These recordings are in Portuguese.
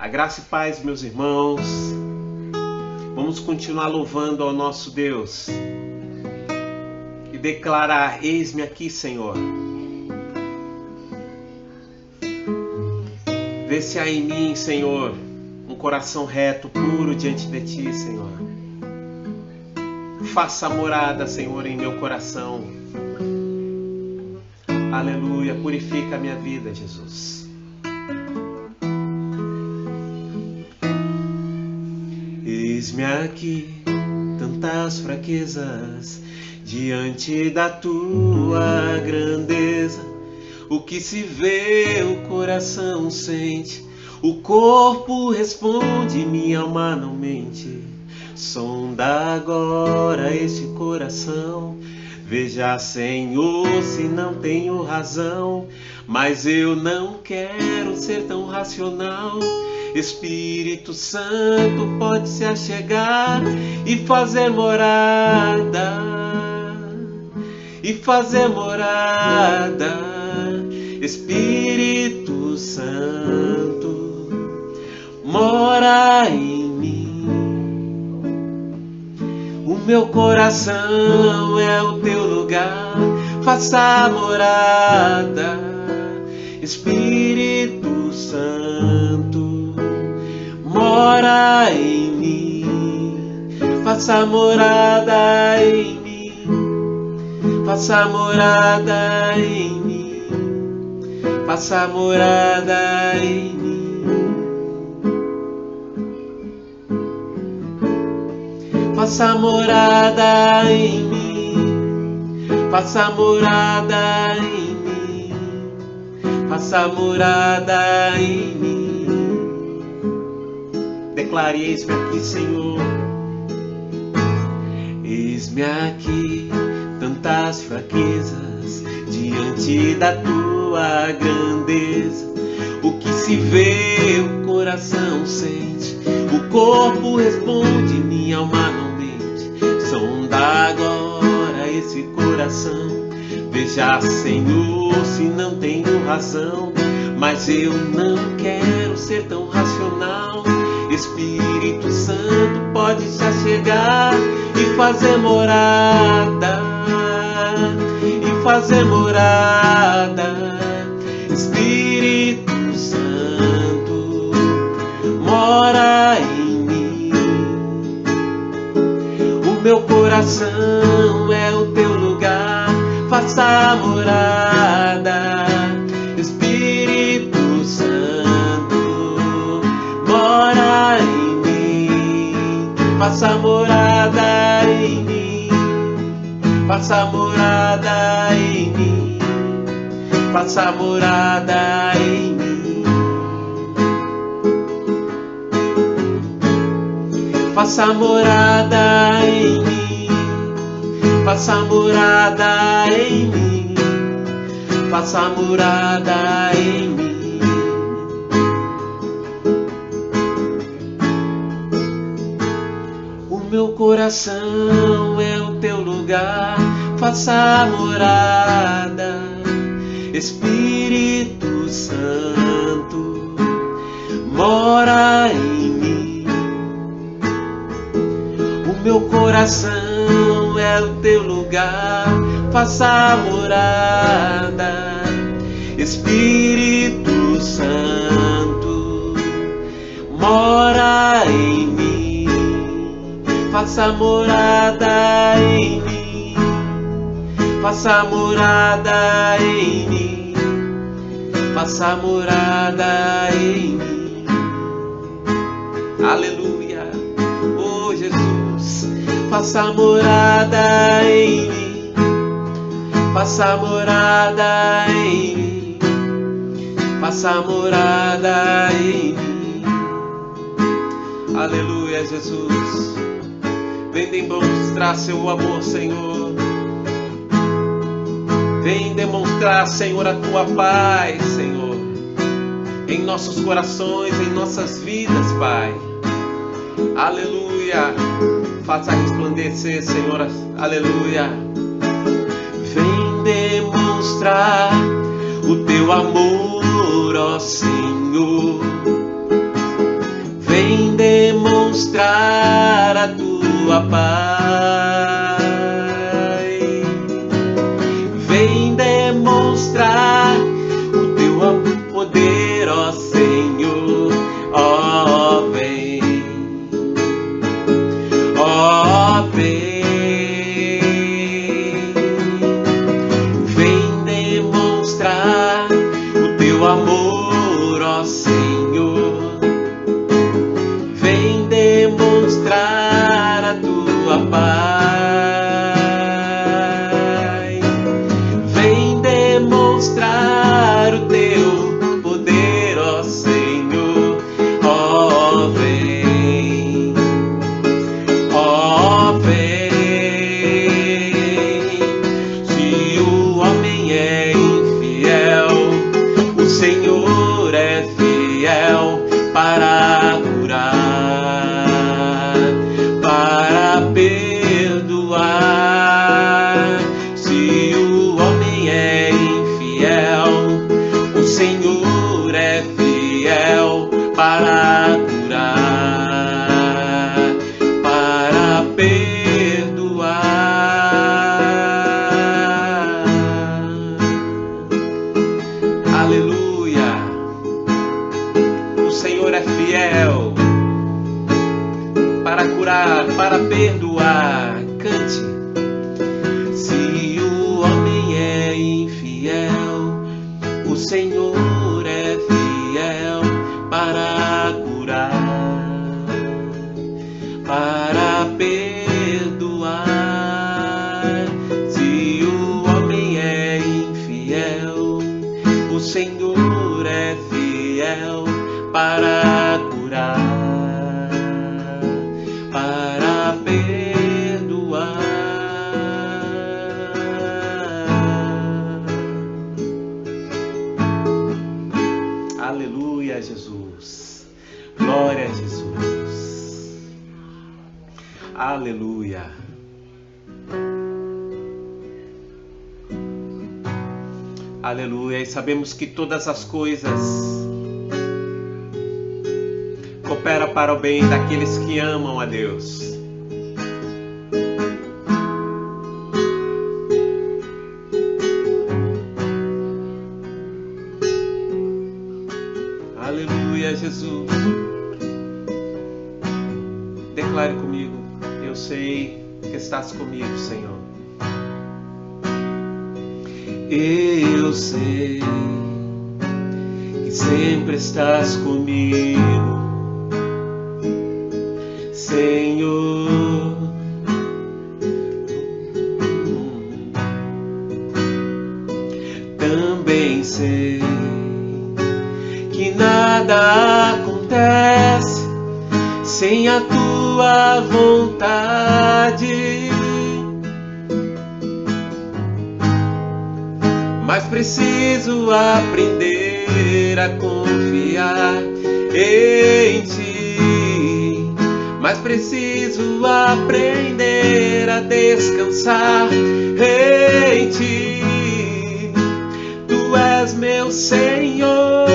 A graça e paz, meus irmãos. Vamos continuar louvando ao nosso Deus e declarar: eis-me aqui, Senhor. Vê se há em mim, Senhor, um coração reto, puro diante de Ti, Senhor. Faça morada, Senhor, em meu coração. Aleluia, purifica a minha vida, Jesus. Eis-me aqui, tantas fraquezas, diante da Tua grandeza. O que se vê, o coração sente, o corpo responde, minha alma não mente. Sonda agora este coração, veja, Senhor, se não tenho razão, mas eu não quero ser tão racional. Espírito Santo, pode se achegar e fazer morada, Espírito Santo, mora em mim. O meu coração é o Teu lugar, faça morada, Espírito Santo, mora em mim. Faça morada em mim, faça morada em mim, faça morada em mim. Faça morada em mim, faça morada em mim, faça morada em mim. Declare: eis-me aqui, Senhor. Eis-me aqui, tantas fraquezas, diante da Tua grandeza. O que se vê, o coração sente, o corpo responde, minha alma não mente. Sonda agora esse coração, veja, Senhor, se não tenho razão, mas eu não quero ser tão racional. Espírito Santo, pode se achegar e fazer morada, Espírito Santo, mora em mim. O meu coração é o Teu lugar, faça morada, Espírito Santo, mora em mim. Faça morada em mim, faça morada em mim, faça morada em mim. Faça morada em mim, faça morada em mim, faça morada em mim. O meu coração é o Teu lugar, faça morada, Espírito Santo, mora em mim. O meu coração é o Teu lugar, faça morada, Espírito Santo, mora em mim. Faça morada em mim, faça morada em mim, faça morada em mim. Aleluia, oh Jesus, faça morada em mim, faça morada em mim, faça morada em mim. Aleluia, Jesus. Vem demonstrar Seu amor, Senhor. Vem demonstrar, Senhor, a Tua paz, Senhor, em nossos corações, em nossas vidas, Pai. Aleluia. Faça resplandecer, Senhor. Aleluia. Vem demonstrar o Teu amor, ó Senhor. vem demonstrar a tua paz, vem demonstrar o teu poder, ó Senhor, ó vem, ó vem, vem demonstrar o teu amor, ó Senhor, vem demonstrar a tua paz, vem demonstrar o teu poder, ó Senhor, ó vem, ó vem. Se o homem é infiel, o Senhor é fiel para curar, para perdoar. Se o homem é infiel, o Senhor é fiel para curar, para perdoar. Aleluia! O Senhor é fiel para curar, para perdoar. Cante. Se o homem é infiel, o Senhor é fiel para curar, para perdoar. Se o homem é infiel, o Senhor é fiel para curar, para perdoar. Aleluia, Jesus. Glória a Jesus. Aleluia. Aleluia. E sabemos que todas as coisas cooperam para o bem daqueles que amam a Deus. Aleluia, Jesus. Declare comigo: eu sei que estás comigo, Senhor. Eu sei que sempre estás comigo, Senhor. Também sei que nada acontece sem a tua vontade, mas preciso aprender a confiar em ti, mas preciso aprender a descansar em ti. Tu és meu Senhor,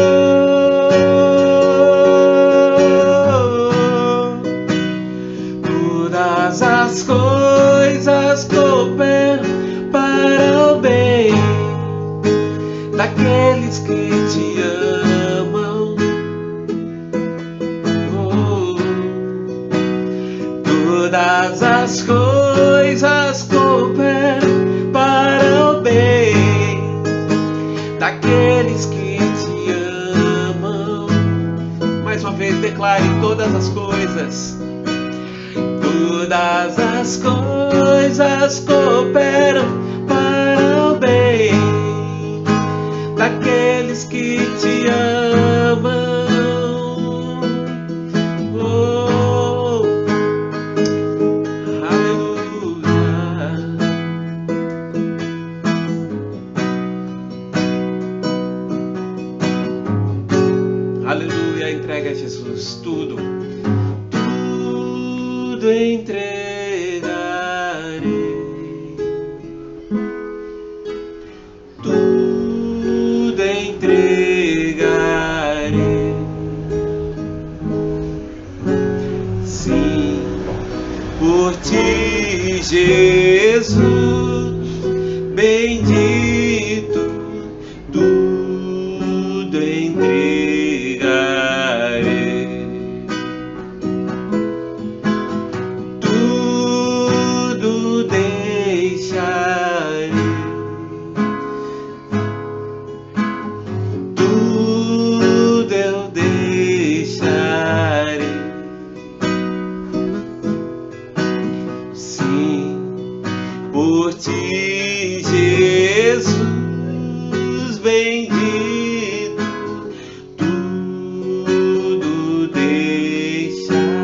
todas as coisas cooperam para o bem daqueles que te amam. Oh, todas as coisas cooperam para o bem daqueles que te amam. Mais uma vez, declare: todas as coisas. Todas as coisas cooperam para o bem daqueles que te amam. Oh, aleluia. Aleluia. Entrega a Jesus tudo. Tudo entregarei, tudo entregarei, ti, Jesus, bendito, tudo entregarei, tudo deixarei, tudo eu deixarei. Sim, por ti, Jesus, bendito, tudo deixarei.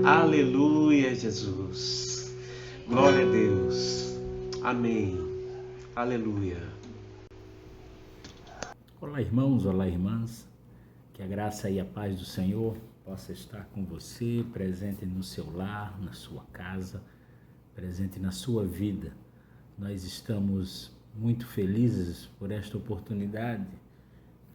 Aleluia, Jesus. Glória a Deus. Amém. Aleluia. Olá, irmãos, olá, irmãs. Que a graça e a paz do Senhor possa estar com você, presente no seu lar, na sua casa, presente na sua vida. Nós estamos muito felizes por esta oportunidade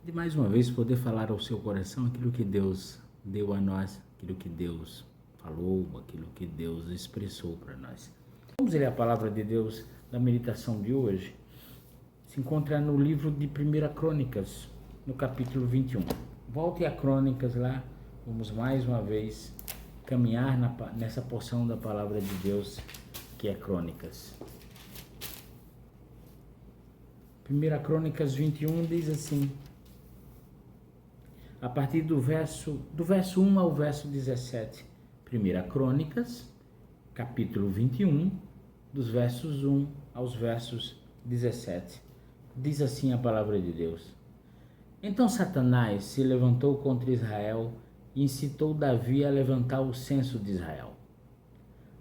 de mais uma vez poder falar ao seu coração aquilo que Deus deu a nós, aquilo que Deus falou, aquilo que Deus expressou para nós. Vamos ler a palavra de Deus da meditação de hoje. Se encontra no livro de 1 Crônicas, no capítulo 21. Volte a Crônicas lá, vamos mais uma vez caminhar nessa porção da palavra de Deus que é Crônicas. 1 Crônicas 21 diz assim, a partir do verso 1 ao verso 17. 1 Crônicas, capítulo 21, dos versos 1 aos versos 17. Diz assim a palavra de Deus. Então Satanás se levantou contra Israel e incitou Davi a levantar o censo de Israel.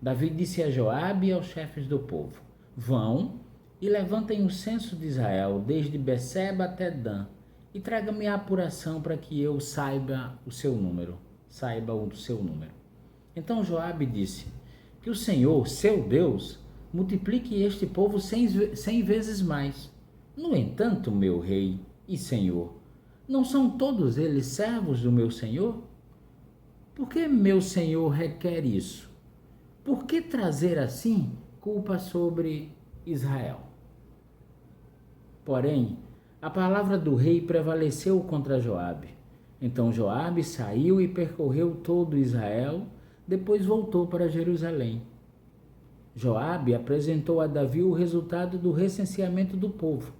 Davi disse a Joabe e aos chefes do povo, vão e levantem o censo de Israel, desde Beceba até Dan, e traga-me a apuração para que eu saiba o seu número. Então Joabe disse, que o Senhor, seu Deus, multiplique este povo 100 vezes mais. No entanto, meu rei e senhor, não são todos eles servos do meu senhor? Por que meu senhor requer isso? Por que trazer assim culpa sobre Israel? Porém, a palavra do rei prevaleceu contra Joabe. Então Joabe saiu e percorreu todo Israel, depois voltou para Jerusalém. Joabe apresentou a Davi o resultado do recenseamento do povo.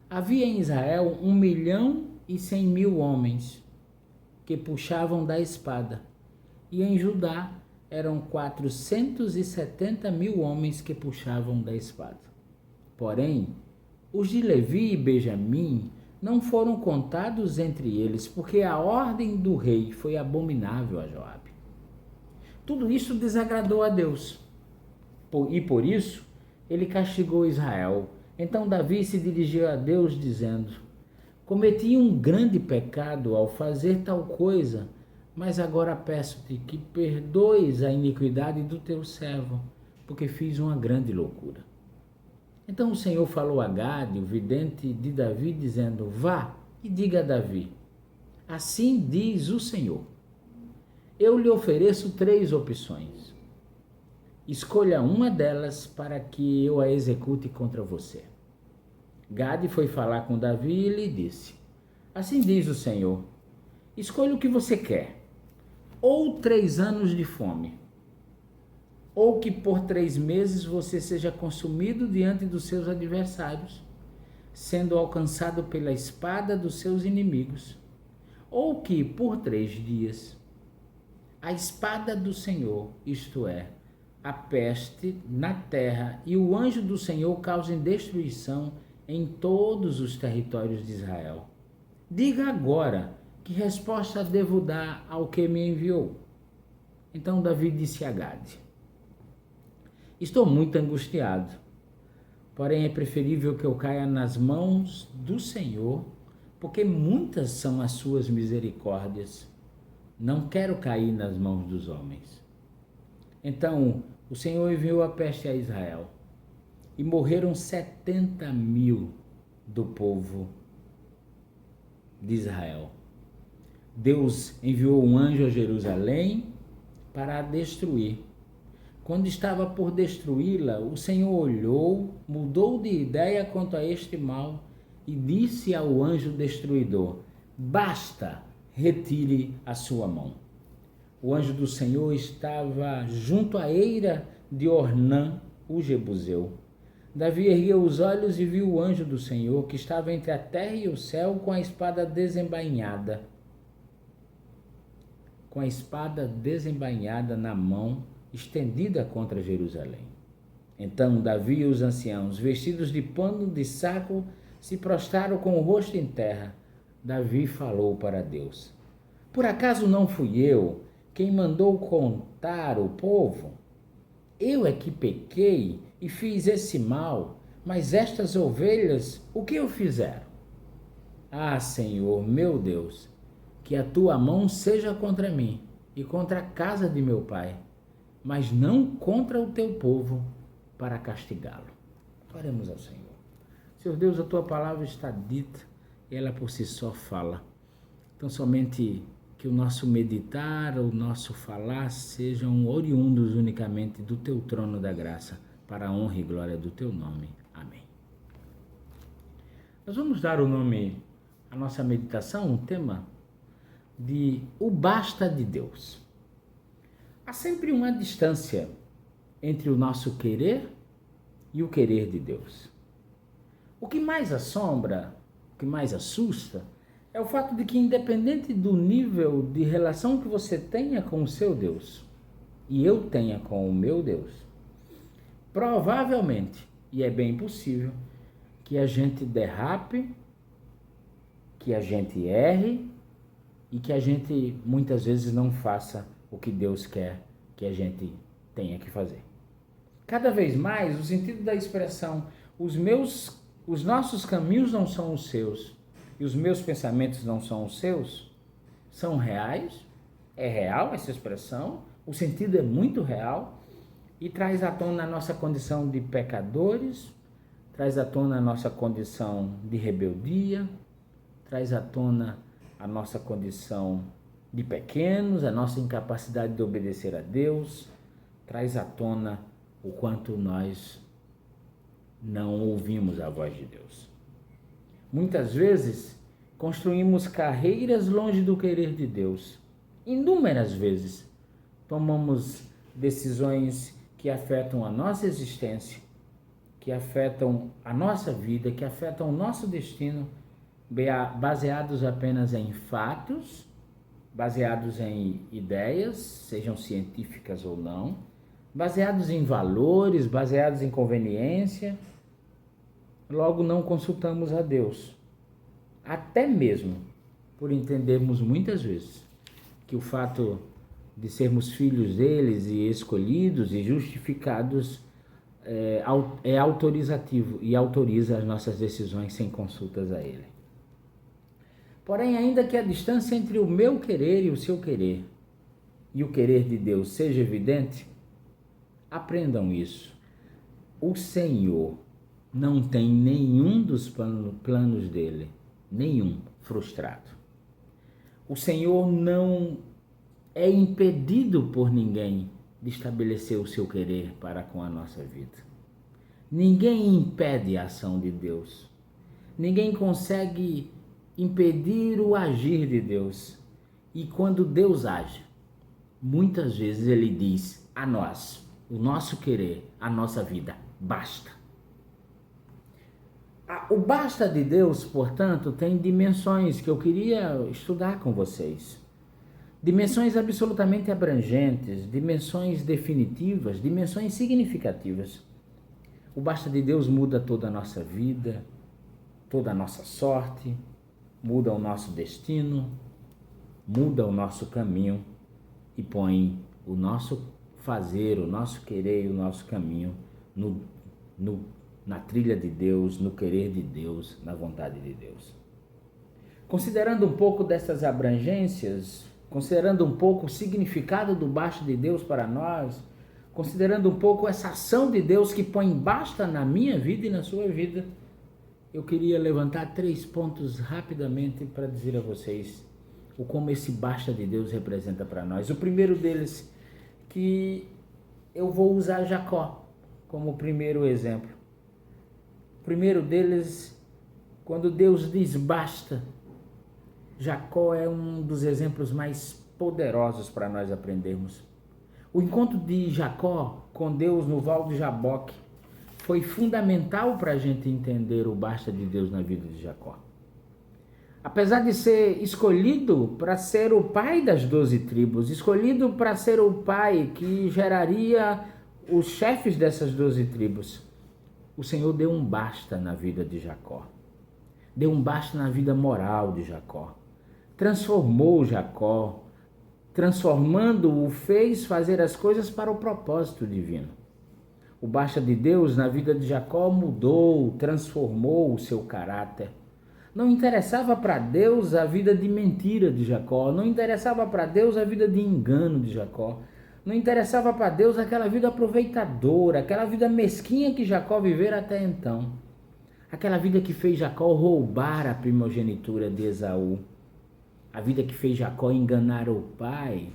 Havia em Israel 1.100.000 homens que puxavam da espada, e em Judá eram 470.000 homens que puxavam da espada. Porém, os de Levi e Benjamim não foram contados entre eles, porque a ordem do rei foi abominável a Joabe. Tudo isso desagradou a Deus, e por isso ele castigou Israel. Então Davi se dirigiu a Deus dizendo, cometi um grande pecado ao fazer tal coisa, mas agora peço-te que perdoes a iniquidade do teu servo, porque fiz uma grande loucura. Então o Senhor falou a Gade, o vidente de Davi, dizendo, vá e diga a Davi, assim diz o Senhor, eu lhe ofereço 3 opções. Escolha uma delas para que eu a execute contra você. Gade foi falar com Davi e lhe disse, assim diz o Senhor, escolha o que você quer, ou 3 anos de fome, ou que por 3 meses você seja consumido diante dos seus adversários, sendo alcançado pela espada dos seus inimigos, ou que por 3 dias a espada do Senhor, isto é, a peste na terra e o anjo do Senhor causem destruição em todos os territórios de Israel. Diga agora que resposta devo dar ao que me enviou. Então Davi disse a Gade, estou muito angustiado, porém é preferível que eu caia nas mãos do Senhor, porque muitas são as suas misericórdias. Não quero cair nas mãos dos homens. Então o Senhor enviou a peste a Israel, e morreram 70.000 do povo de Israel. Deus enviou um anjo a Jerusalém para a destruir. Quando estava por destruí-la, o Senhor olhou, mudou de ideia quanto a este mal e disse ao anjo destruidor: basta, retire a sua mão. O anjo do Senhor estava junto à eira de Ornã, o Jebuseu. Davi ergueu os olhos e viu o anjo do Senhor, que estava entre a terra e o céu, com a espada desembainhada. Com a espada desembainhada na mão, estendida contra Jerusalém. Então Davi e os anciãos, vestidos de pano de saco, se prostraram com o rosto em terra. Davi falou para Deus: por acaso não fui eu quem mandou contar o povo? Eu é que pequei e fiz esse mal, mas estas ovelhas, o que eu fizeram? Ah, Senhor, meu Deus, que a tua mão seja contra mim e contra a casa de meu pai, mas não contra o teu povo, para castigá-lo. Oremos ao Senhor. Senhor Deus, a tua palavra está dita e ela por si só fala. Então somente que o nosso meditar, o nosso falar sejam oriundos unicamente do teu trono da graça, para a honra e glória do teu nome. Amém. Nós vamos dar o nome à nossa meditação, um tema de o basta de Deus. Há sempre uma distância entre o nosso querer e o querer de Deus. O que mais assombra, o que mais assusta, é o fato de que, independente do nível de relação que você tenha com o seu Deus, e eu tenha com o meu Deus, provavelmente, e é bem possível, que a gente derrape, que a gente erre e que a gente muitas vezes não faça o que Deus quer que a gente tenha que fazer. Cada vez mais, o sentido da expressão os nossos caminhos não são os seus e os meus pensamentos não são os seus, são reais, é real essa expressão, o sentido é muito real e traz à tona a nossa condição de pecadores, traz à tona a nossa condição de rebeldia, traz à tona a nossa condição de pequenos, a nossa incapacidade de obedecer a Deus, traz à tona o quanto nós não ouvimos a voz de Deus. Muitas vezes construímos carreiras longe do querer de Deus. Inúmeras vezes tomamos decisões que afetam a nossa existência, que afetam a nossa vida, que afetam o nosso destino, baseados apenas em fatos, baseados em ideias, sejam científicas ou não, baseados em valores, baseados em conveniência. Logo, não consultamos a Deus, até mesmo por entendermos muitas vezes que o fato de sermos filhos deles e escolhidos e justificados é autorizativo e autoriza as nossas decisões sem consultas a Ele. Porém, ainda que a distância entre o meu querer e o seu querer e o querer de Deus seja evidente, aprendam isso. O Senhor não tem nenhum dos planos dele, nenhum frustrado. O Senhor não é impedido por ninguém de estabelecer o seu querer para com a nossa vida. Ninguém impede a ação de Deus. Ninguém consegue impedir o agir de Deus. E quando Deus age, muitas vezes Ele diz a nós, o nosso querer, a nossa vida, basta. O basta de Deus, portanto, tem dimensões que eu queria estudar com vocês. Dimensões absolutamente abrangentes, dimensões definitivas, dimensões significativas. O basta de Deus muda toda a nossa vida, toda a nossa sorte, muda o nosso destino, muda o nosso caminho e põe o nosso fazer, o nosso querer e o nosso caminho na trilha de Deus, no querer de Deus, na vontade de Deus. Considerando um pouco dessas abrangências, considerando um pouco o significado do basta de Deus para nós, considerando um pouco essa ação de Deus que põe basta na minha vida e na sua vida, eu queria levantar 3 pontos rapidamente para dizer a vocês o como esse basta de Deus representa para nós. O primeiro deles, que eu vou usar Jacó como primeiro exemplo. O primeiro deles, quando Deus diz basta, Jacó é um dos exemplos mais poderosos para nós aprendermos. O encontro de Jacó com Deus no Val de Jaboque foi fundamental para a gente entender o basta de Deus na vida de Jacó. Apesar de ser escolhido para ser o pai das 12 tribos, escolhido para ser o pai que geraria os chefes dessas 12 tribos, o Senhor deu um basta na vida de Jacó. Deu um basta na vida moral de Jacó. Transformou Jacó, transformando-o, fez fazer as coisas para o propósito divino. O basta de Deus na vida de Jacó mudou, transformou o seu caráter. Não interessava para Deus a vida de mentira de Jacó, não interessava para Deus a vida de engano de Jacó, não interessava para Deus aquela vida aproveitadora, aquela vida mesquinha que Jacó vivera até então, aquela vida que fez Jacó roubar a primogenitura de Esaú, a vida que fez Jacó enganar o pai,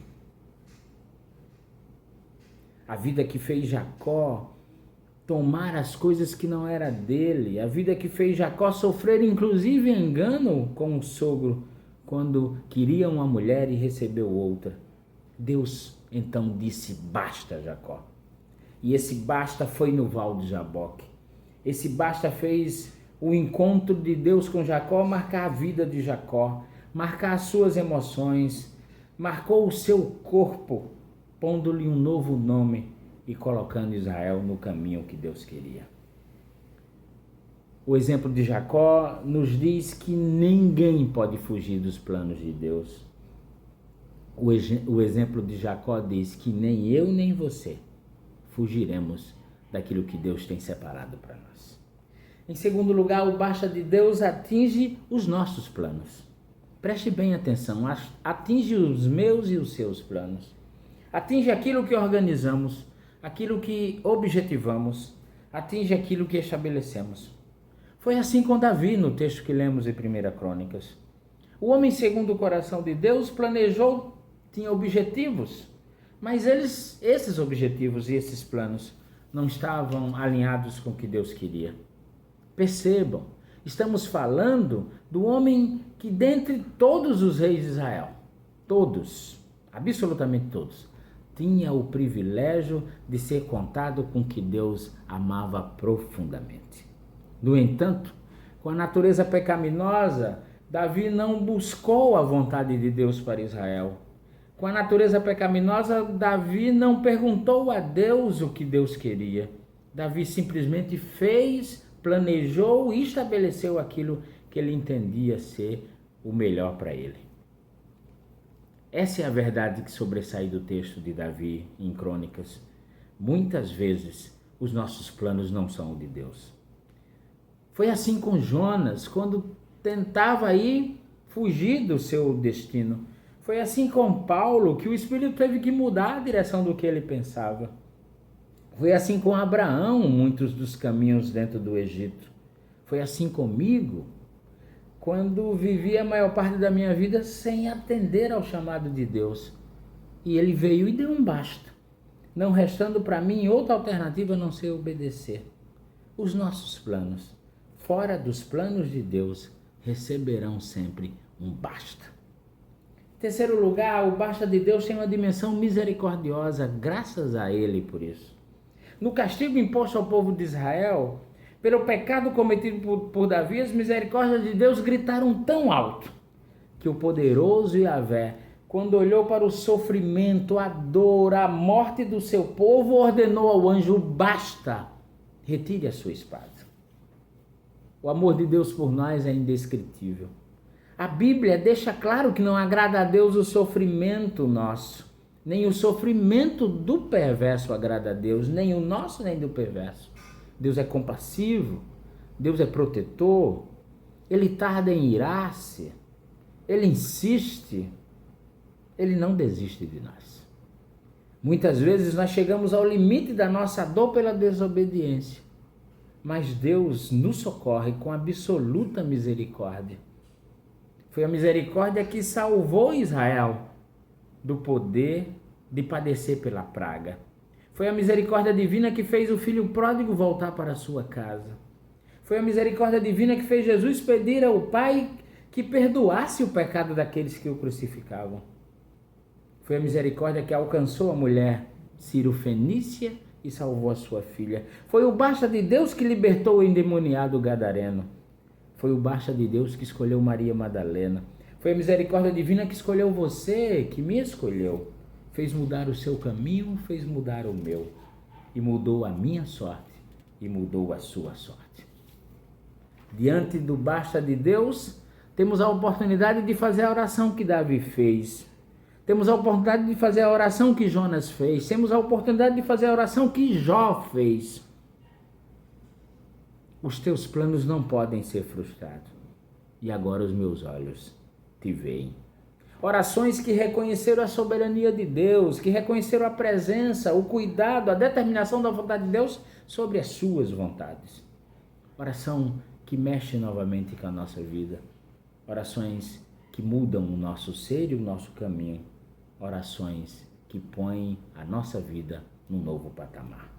a vida que fez Jacó tomar as coisas que não era dele, a vida que fez Jacó sofrer inclusive engano com o sogro quando queria uma mulher e recebeu outra. Deus então disse basta, Jacó. E esse basta foi no Val de Jaboque. Esse basta fez o encontro de Deus com Jacó marcar a vida de Jacó, marcar as suas emoções, marcou o seu corpo, pondo-lhe um novo nome e colocando Israel no caminho que Deus queria. O exemplo de Jacó nos diz que ninguém pode fugir dos planos de Deus. O exemplo de Jacó diz que nem eu nem você fugiremos daquilo que Deus tem separado para nós. Em segundo lugar, o basta de Deus atinge os nossos planos. Preste bem atenção, atinge os meus e os seus planos. Atinge aquilo que organizamos, aquilo que objetivamos, atinge aquilo que estabelecemos. Foi assim com Davi no texto que lemos em 1 Crônicas. O homem segundo o coração de Deus planejou, tinha objetivos, mas esses objetivos e esses planos não estavam alinhados com o que Deus queria. Percebam, estamos falando do homem que dentre todos os reis de Israel, todos, absolutamente todos, tinha o privilégio de ser contado com que Deus amava profundamente. No entanto, com a natureza pecaminosa, Davi não buscou a vontade de Deus para Israel. Com a natureza pecaminosa, Davi não perguntou a Deus o que Deus queria. Davi simplesmente fez, planejou e estabeleceu aquilo que ele entendia ser o melhor para ele. Essa é a verdade que sobressai do texto de Davi em Crônicas. Muitas vezes os nossos planos não são o de Deus. Foi assim com Jonas, quando tentava fugir do seu destino. Foi assim com Paulo, que o Espírito teve que mudar a direção do que ele pensava. Foi assim com Abraão, muitos dos caminhos dentro do Egito. Foi assim comigo, quando vivi a maior parte da minha vida sem atender ao chamado de Deus. E ele veio e deu um basta, não restando para mim outra alternativa a não ser obedecer. Os nossos planos, fora dos planos de Deus, receberão sempre um basta. Em terceiro lugar, o basta de Deus tem uma dimensão misericordiosa, graças a ele por isso. No castigo imposto ao povo de Israel, pelo pecado cometido por Davi, as misericórdias de Deus gritaram tão alto que o poderoso Yahvé, quando olhou para o sofrimento, a dor, a morte do seu povo, ordenou ao anjo: basta, retire a sua espada. O amor de Deus por nós é indescritível. A Bíblia deixa claro que não agrada a Deus o sofrimento nosso, nem o sofrimento do perverso agrada a Deus, nem o nosso, nem do perverso. Deus é compassivo, Deus é protetor, Ele tarda em irar-se, Ele insiste, Ele não desiste de nós. Muitas vezes nós chegamos ao limite da nossa dor pela desobediência, mas Deus nos socorre com absoluta misericórdia. Foi a misericórdia que salvou Israel do poder de padecer pela praga. Foi a misericórdia divina que fez o filho pródigo voltar para a sua casa. Foi a misericórdia divina que fez Jesus pedir ao Pai que perdoasse o pecado daqueles que o crucificavam. Foi a misericórdia que alcançou a mulher Ciro-fenícia e salvou a sua filha. Foi o basta de Deus que libertou o endemoniado gadareno. Foi o basta de Deus que escolheu Maria Madalena. Foi a misericórdia divina que escolheu você, que me escolheu. Fez mudar o seu caminho, fez mudar o meu. E mudou a minha sorte e mudou a sua sorte. Diante do basta de Deus, temos a oportunidade de fazer a oração que Davi fez. Temos a oportunidade de fazer a oração que Jonas fez. Temos a oportunidade de fazer a oração que Jó fez. Os teus planos não podem ser frustrados. E agora os meus olhos te veem. Orações que reconheceram a soberania de Deus, que reconheceram a presença, o cuidado, a determinação da vontade de Deus sobre as suas vontades. Oração que mexe novamente com a nossa vida. Orações que mudam o nosso ser e o nosso caminho. Orações que põem a nossa vida num novo patamar.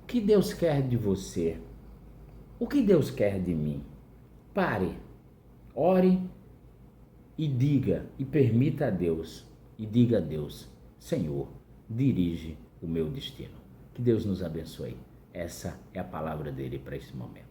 O que Deus quer de você? O que Deus quer de mim? Pare, ore e diga, e permita a Deus, e diga a Deus: Senhor, dirige o meu destino. Que Deus nos abençoe. Essa é a palavra dele para esse momento.